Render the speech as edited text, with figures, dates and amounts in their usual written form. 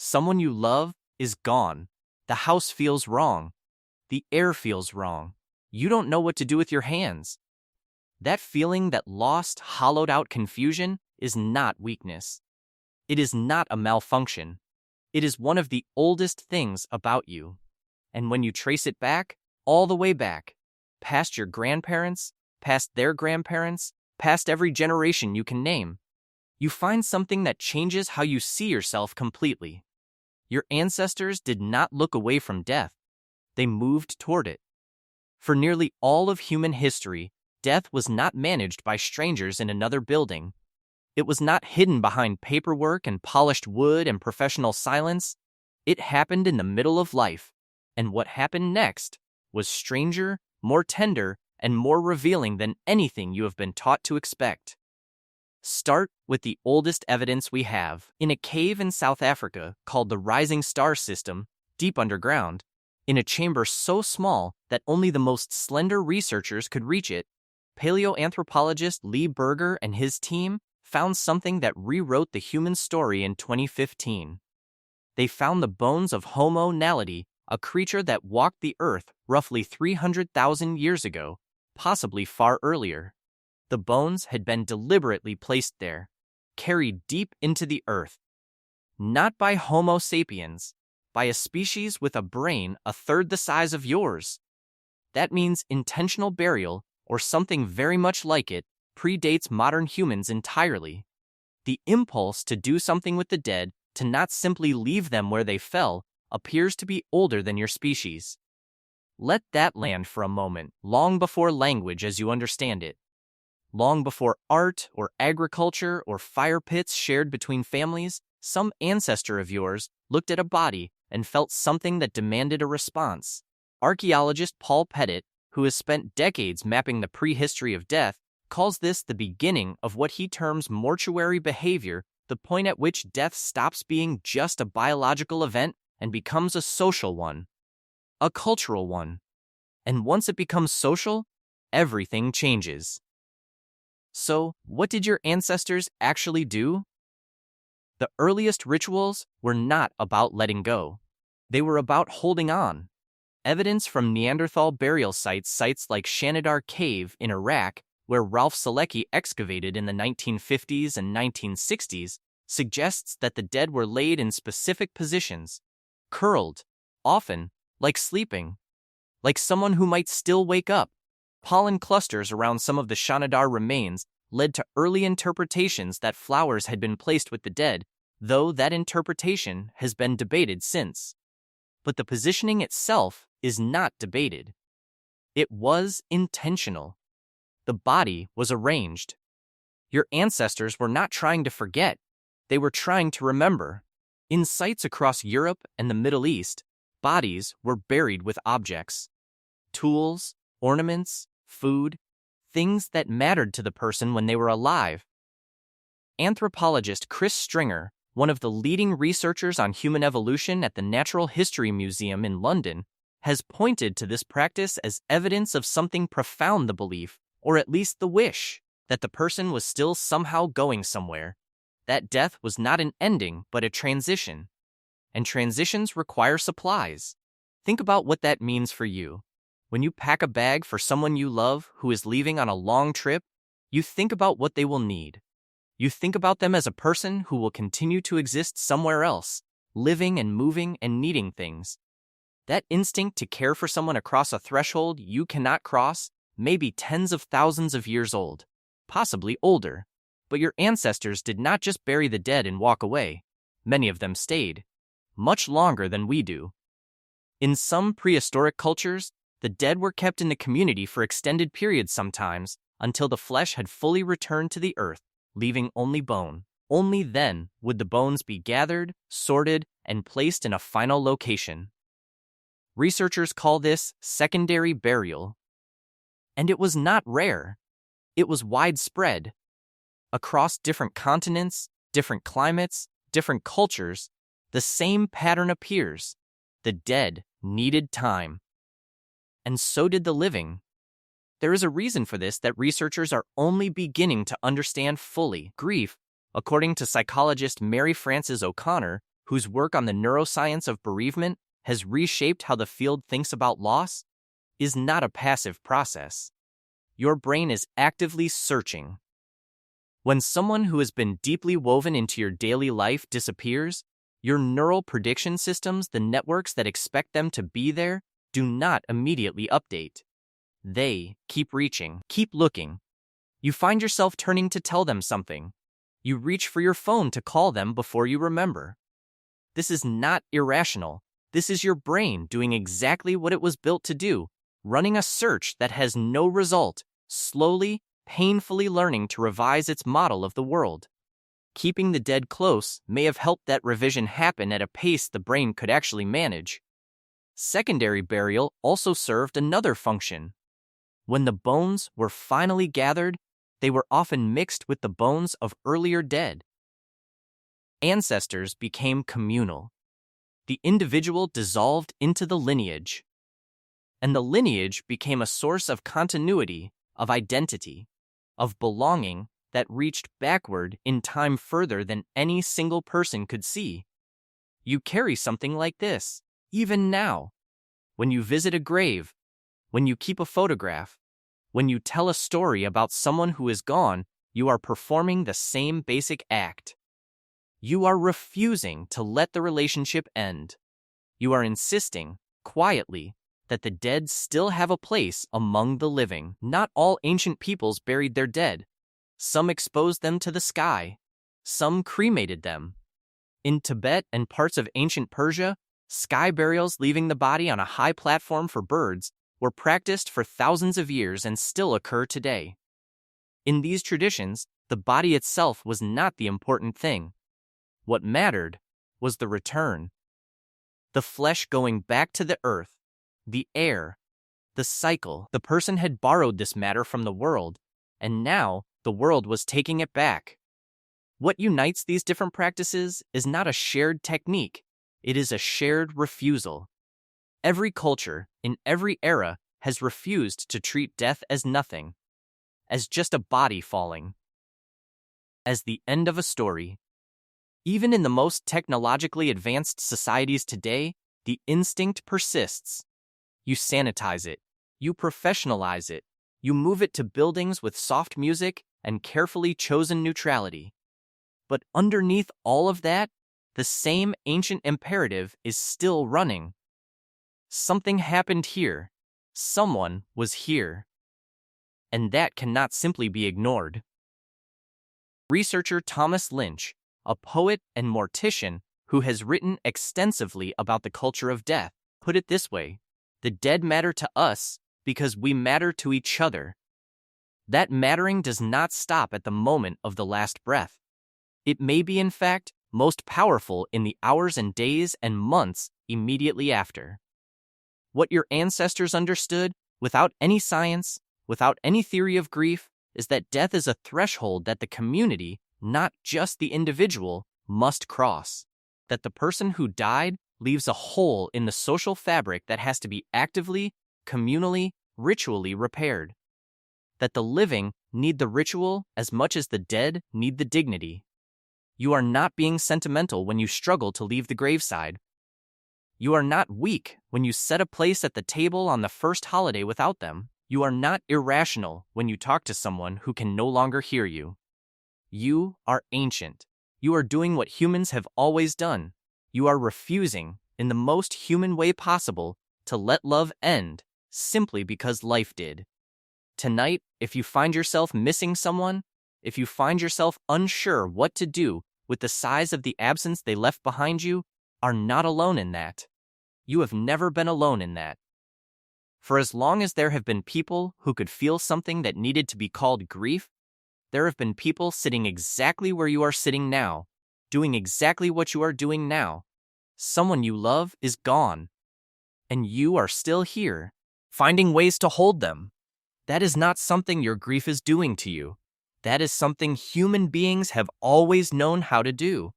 Someone you love is gone. The house feels wrong. The air feels wrong. You don't know what to do with your hands. That feeling, that lost, hollowed-out confusion, is not weakness. It is not a malfunction. It is one of the oldest things about you. And when you trace it back, all the way back, past your grandparents, past their grandparents, past every generation you can name, you find something that changes how you see yourself completely. Your ancestors did not look away from death. They moved toward it. For nearly all of human history, death was not managed by strangers in another building. It was not hidden behind paperwork and polished wood and professional silence. It happened in the middle of life, and what happened next was stranger, more tender, and more revealing than anything you have been taught to expect. Start with the oldest evidence we have. In a cave in South Africa called the Rising Star System, deep underground, in a chamber so small that only the most slender researchers could reach it, paleoanthropologist Lee Berger and his team found something that rewrote the human story in 2015. They found the bones of Homo naledi, a creature that walked the earth roughly 300,000 years ago, possibly far earlier. The bones had been deliberately placed there, carried deep into the earth. Not by Homo sapiens, by a species with a brain a third the size of yours. That means intentional burial, or something very much like it, predates modern humans entirely. The impulse to do something with the dead, to not simply leave them where they fell, appears to be older than your species. Let that land for a moment, long before language as you understand it. Long before art or agriculture or fire pits shared between families, some ancestor of yours looked at a body and felt something that demanded a response. Archaeologist Paul Pettit, who has spent decades mapping the prehistory of death, calls this the beginning of what he terms mortuary behavior, the point at which death stops being just a biological event and becomes a social one, a cultural one. And once it becomes social, everything changes. So, what did your ancestors actually do? The earliest rituals were not about letting go. They were about holding on. Evidence from Neanderthal burial sites like Shanidar Cave in Iraq, where Ralph Selecki excavated in the 1950s and 1960s, suggests that the dead were laid in specific positions, curled, often, like sleeping, like someone who might still wake up. Pollen clusters around some of the Shanidar remains led to early interpretations that flowers had been placed with the dead, though that interpretation has been debated since. But the positioning itself is not debated. It was intentional. The body was arranged. Your ancestors were not trying to forget. They were trying to remember. In sites across Europe and the Middle East, bodies were buried with objects. Tools, ornaments, food, things that mattered to the person when they were alive. Anthropologist Chris Stringer, one of the leading researchers on human evolution at the Natural History Museum in London, has pointed to this practice as evidence of something profound: the belief, or at least the wish, that the person was still somehow going somewhere, that death was not an ending but a transition. And transitions require supplies. Think about what that means for you. When you pack a bag for someone you love who is leaving on a long trip, you think about what they will need. You think about them as a person who will continue to exist somewhere else, living and moving and needing things. That instinct to care for someone across a threshold you cannot cross may be tens of thousands of years old, possibly older. But your ancestors did not just bury the dead and walk away. Many of them stayed, much longer than we do. In some prehistoric cultures, the dead were kept in the community for extended periods, sometimes until the flesh had fully returned to the earth, leaving only bone. Only then would the bones be gathered, sorted, and placed in a final location. Researchers call this secondary burial. And it was not rare. It was widespread. Across different continents, different climates, different cultures, the same pattern appears. The dead needed time. And so did the living. There is a reason for this that researchers are only beginning to understand fully. Grief, according to psychologist Mary Frances O'Connor, whose work on the neuroscience of bereavement has reshaped how the field thinks about loss, is not a passive process. Your brain is actively searching. When someone who has been deeply woven into your daily life disappears, your neural prediction systems, the networks that expect them to be there, do not immediately update. They keep reaching, keep looking. You find yourself turning to tell them something. You reach for your phone to call them before you remember. This is not irrational. This is your brain doing exactly what it was built to do, running a search that has no result, slowly, painfully learning to revise its model of the world. Keeping the dead close may have helped that revision happen at a pace the brain could actually manage. Secondary burial also served another function. When the bones were finally gathered, they were often mixed with the bones of earlier dead. Ancestors became communal. The individual dissolved into the lineage, and the lineage became a source of continuity, of identity, of belonging that reached backward in time further than any single person could see. You carry something like this, even now. When you visit a grave, when you keep a photograph, when you tell a story about someone who is gone, you are performing the same basic act. You are refusing to let the relationship end. You are insisting, quietly, that the dead still have a place among the living. Not all ancient peoples buried their dead. Some exposed them to the sky. Some cremated them. In Tibet and parts of ancient Persia, sky burials leaving the body on a high platform for birds were practiced for thousands of years and still occur today. In these traditions, the body itself was not the important thing. What mattered was the return. The flesh going back to the earth, the air, the cycle. The person had borrowed this matter from the world, and now the world was taking it back. What unites these different practices is not a shared technique, it is a shared refusal. Every culture, in every era, has refused to treat death as nothing, as just a body falling, as the end of a story. Even in the most technologically advanced societies today, the instinct persists. You sanitize it, you professionalize it, you move it to buildings with soft music and carefully chosen neutrality. But underneath all of that, the same ancient imperative is still running. Something happened here. Someone was here. And that cannot simply be ignored. Researcher Thomas Lynch, a poet and mortician who has written extensively about the culture of death, put it this way: the dead matter to us because we matter to each other. That mattering does not stop at the moment of the last breath. It may be, in fact, most powerful in the hours and days and months immediately after. What your ancestors understood, without any science, without any theory of grief, is that death is a threshold that the community, not just the individual, must cross. That the person who died leaves a hole in the social fabric that has to be actively, communally, ritually repaired. That the living need the ritual as much as the dead need the dignity. You are not being sentimental when you struggle to leave the graveside. You are not weak when you set a place at the table on the first holiday without them. You are not irrational when you talk to someone who can no longer hear you. You are ancient. You are doing what humans have always done. You are refusing, in the most human way possible, to let love end, simply because life did. Tonight, if you find yourself missing someone, if you find yourself unsure what to do with the size of the absence they left behind you, are not alone in that. You have never been alone in that. For as long as there have been people who could feel something that needed to be called grief, there have been people sitting exactly where you are sitting now, doing exactly what you are doing now. Someone you love is gone, and you are still here, finding ways to hold them. That is not something your grief is doing to you. That is something human beings have always known how to do.